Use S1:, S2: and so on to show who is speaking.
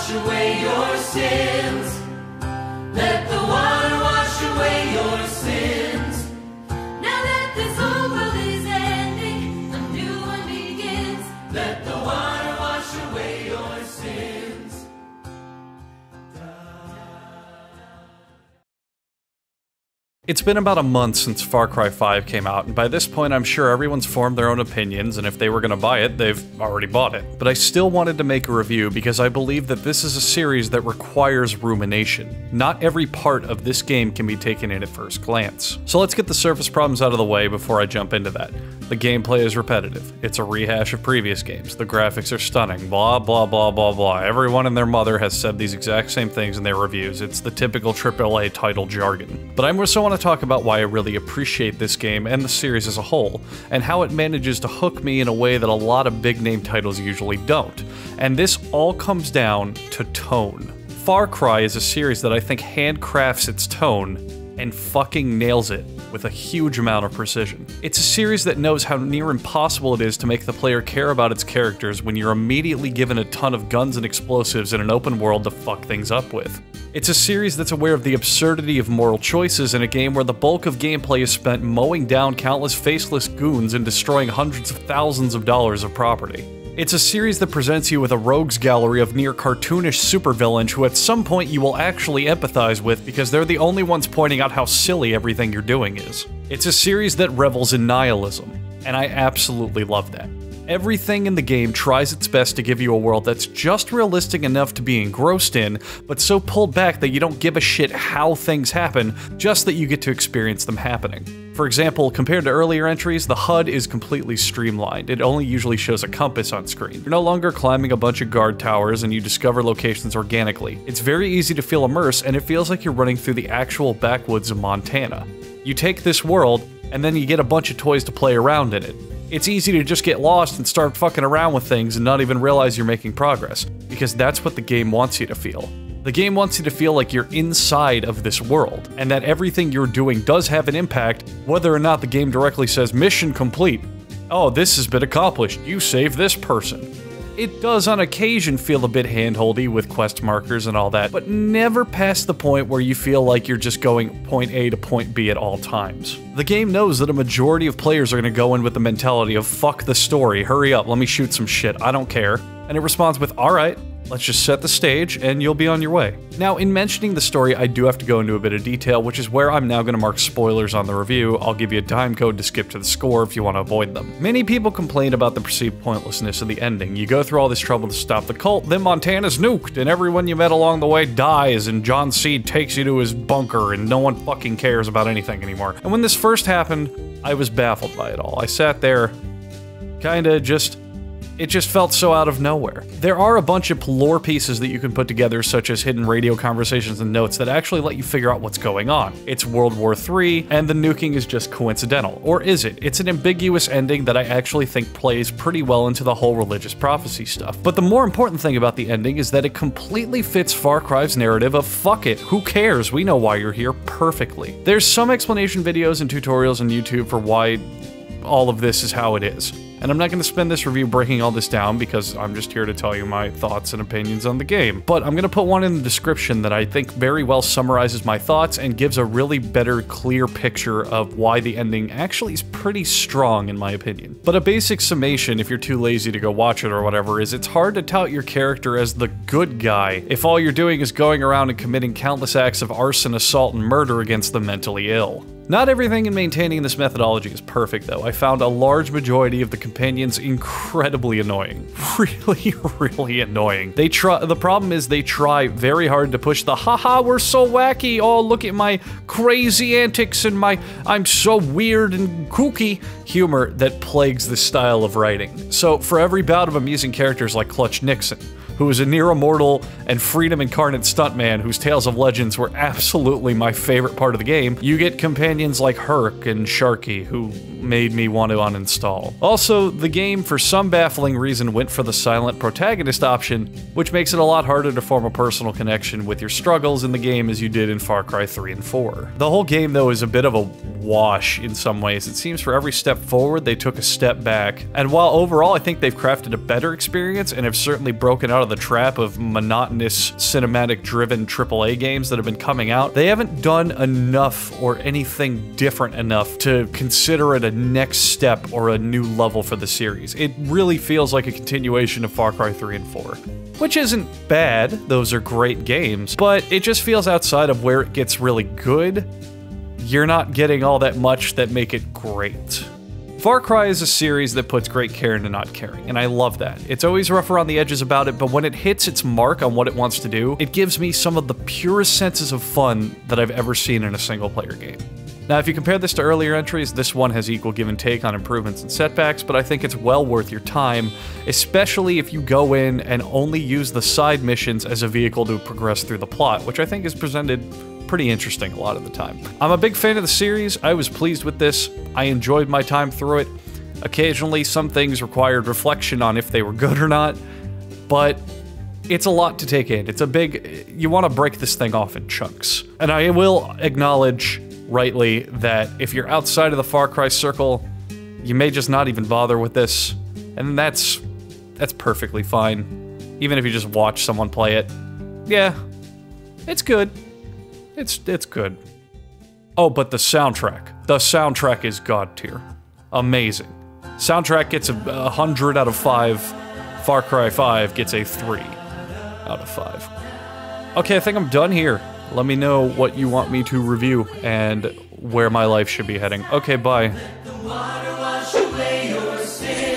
S1: wash away your sins. Let the water wash away your sins. Now that this old world is ending, a new one begins. Let the water wash away your sins.
S2: It's been about a month since Far Cry 5 came out, and by this point I'm sure everyone's formed their own opinions, and if they were gonna buy it, they've already bought it. But I still wanted to make a review because I believe that this is a series that requires rumination. Not every part of this game can be taken in at first glance. So let's get the surface problems out of the way before I jump into that. The gameplay is repetitive. It's a rehash of previous games. The graphics are stunning. Blah, blah, blah, blah, blah. Everyone and their mother has said these exact same things in their reviews. It's the typical AAA title jargon. But I also want to talk about why I really appreciate this game and the series as a whole, and how it manages to hook me in a way that a lot of big-name titles usually don't. And this all comes down to tone. Far Cry is a series that I think handcrafts its tone and fucking nails it with a huge amount of precision. It's a series that knows how near impossible it is to make the player care about its characters when you're immediately given a ton of guns and explosives in an open world to fuck things up with. It's a series that's aware of the absurdity of moral choices in a game where the bulk of gameplay is spent mowing down countless faceless goons and destroying hundreds of thousands of dollars of property. It's a series that presents you with a rogues gallery of near cartoonish supervillains who at some point you will actually empathize with because they're the only ones pointing out how silly everything you're doing is. It's a series that revels in nihilism, and I absolutely love that. Everything in the game tries its best to give you a world that's just realistic enough to be engrossed in, but so pulled back that you don't give a shit how things happen, just that you get to experience them happening. For example, compared to earlier entries, the HUD is completely streamlined. It only usually shows a compass on screen. You're no longer climbing a bunch of guard towers and you discover locations organically. It's very easy to feel immersed, and it feels like you're running through the actual backwoods of Montana. You take this world, and then you get a bunch of toys to play around in it. It's easy to just get lost and start fucking around with things and not even realize you're making progress, because that's what the game wants you to feel. The game wants you to feel like you're inside of this world, and that everything you're doing does have an impact, whether or not the game directly says, "Mission complete. Oh, this has been accomplished. You saved this person." It does on occasion feel a bit handholdy with quest markers and all that, but never past the point where you feel like you're just going point A to point B at all times. The game knows that a majority of players are going to go in with the mentality of fuck the story, hurry up, let me shoot some shit, I don't care. And it responds with, alright, let's just set the stage and you'll be on your way. Now, in mentioning the story, I do have to go into a bit of detail, which is where I'm now going to mark spoilers on the review. I'll give you a time code to skip to the score if you want to avoid them. Many people complain about the perceived pointlessness of the ending. You go through all this trouble to stop the cult, then Montana's nuked, and everyone you met along the way dies, and John Seed takes you to his bunker, and no one fucking cares about anything anymore. And when this first happened, I was baffled by it all. I sat there, kinda just... It just felt so out of nowhere. There are a bunch of lore pieces that you can put together, such as hidden radio conversations and notes that actually let you figure out what's going on. It's World War III, and the nuking is just coincidental. Or is it? It's an ambiguous ending that I actually think plays pretty well into the whole religious prophecy stuff. But the more important thing about the ending is that it completely fits Far Cry's narrative of fuck it, who cares, we know why you're here perfectly. There's some explanation videos and tutorials on YouTube for why all of this is how it is. And I'm not going to spend this review breaking all this down because I'm just here to tell you my thoughts and opinions on the game. But I'm going to put one in the description that I think very well summarizes my thoughts and gives a really better, clear picture of why the ending actually is pretty strong in my opinion. But a basic summation, if you're too lazy to go watch it or whatever, is it's hard to tout your character as the good guy if all you're doing is going around and committing countless acts of arson, assault, and murder against the mentally ill. Not everything in maintaining this methodology is perfect, though. I found a large majority of the companions incredibly annoying. Really, really annoying. The problem is they try very hard to push the haha, we're so wacky, oh look at my crazy antics and my I'm so weird and kooky humor that plagues this style of writing. So for every bout of amusing characters like Clutch Nixon, who is a near-immortal and freedom-incarnate stuntman whose Tales of Legends were absolutely my favorite part of the game, you get companions like Herc and Sharky, who made me want to uninstall. Also, the game, for some baffling reason, went for the silent protagonist option, which makes it a lot harder to form a personal connection with your struggles in the game as you did in Far Cry 3 and 4. The whole game, though, is a bit of a wash in some ways. It seems for every step forward, they took a step back. And while overall I think they've crafted a better experience and have certainly broken out of the trap of monotonous, cinematic-driven AAA games that have been coming out, they haven't done enough or anything different enough to consider it a next step or a new level for the series. It really feels like a continuation of Far Cry 3 and 4. Which isn't bad, those are great games, but it just feels outside of where it gets really good. You're not getting all that much that make it great. Far Cry is a series that puts great care into not caring, and I love that. It's always rough around the edges about it, but when it hits its mark on what it wants to do, it gives me some of the purest senses of fun that I've ever seen in a single-player game. Now, if you compare this to earlier entries, this one has equal give and take on improvements and setbacks, but I think it's well worth your time, especially if you go in and only use the side missions as a vehicle to progress through the plot, which I think is presented pretty interesting a lot of the time. I'm a big fan of the series. I was pleased with this. I enjoyed my time through it. Occasionally, some things required reflection on if they were good or not, but it's a lot to take in. It's a big... You want to break this thing off in chunks. And I will acknowledge rightly that if you're outside of the Far Cry circle, you may just not even bother with this, and that's perfectly fine. Even if you just watch someone play it. Yeah, it's good. It's good. Oh, but the soundtrack. The soundtrack is god tier. Amazing. Soundtrack gets a 100 out of 5. Far Cry 5 gets a 3 out of 5. Okay, I think I'm done here. Let me know what you want me to review and where my life should be heading. Okay, bye.
S1: Let the water wash away your sins.